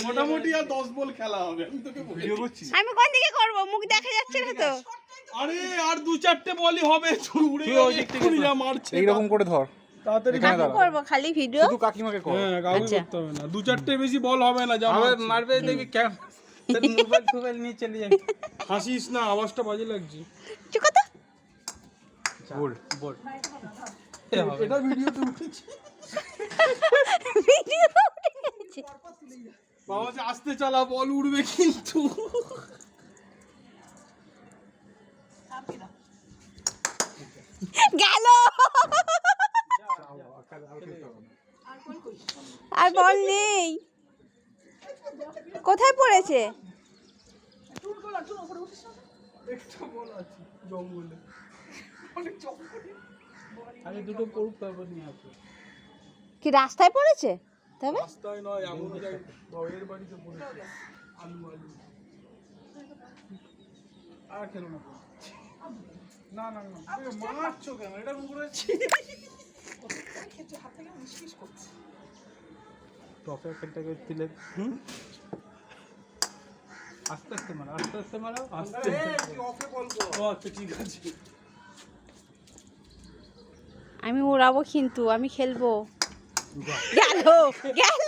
মোটামুটি আর 10 বল খেলা হবে। আমি তোকে ভিডিও করছি। আমি কোন দিকে করব? মুখ দেখা যাচ্ছে না তো। আরে আর 2-4টে বলই হবে। উড়ে এক্ষুনি যা মারছে। এইরকম করে ধর, তাড়াতাড়ি আমি করব খালি ভিডিও। শুধু কাকিমাকে কর। হ্যাঁ, কাউকে করতে হবে না। 2-4টে বেশি বল হবে না, যা মারবে দেখবি মোবাইল নিয়ে চলে যাবে। হাসিস না, আওয়াজটা বাজে লাগছে। চুপ কথা। গোল বল এটা ভিডিওতে উঠেছে। ভিডিও উঠে গেছে। বাবা যে আস্তে চালা, বল উড়বে কিন্তু। গেল। আর বল নেই। কোথায় পড়েছে? একটা বল আছে জঙ্গলে। অনেক জঙ্গলে। আরে দুটো পড়ুক তারপর নিয়ে আসবে। কি রাস্তায় পড়েছে? তবে রাস্তায় নয়, এমন জায়গায় ভয়ের বাড়িতে পড়েছে। আলু আলু। আর খেলো না। না না না, মারছো কেন? এটা ঘুরেছি। টপে খেলটাকে তুলে আস্তে আস্তে মারো, আস্তে আস্তে মারো, আস্তে তুই অফে বল কর। ও আচ্ছা, ঠিক আছে। আমি উড়াবো কিন্তু আমি খেলবো। গেল গেল।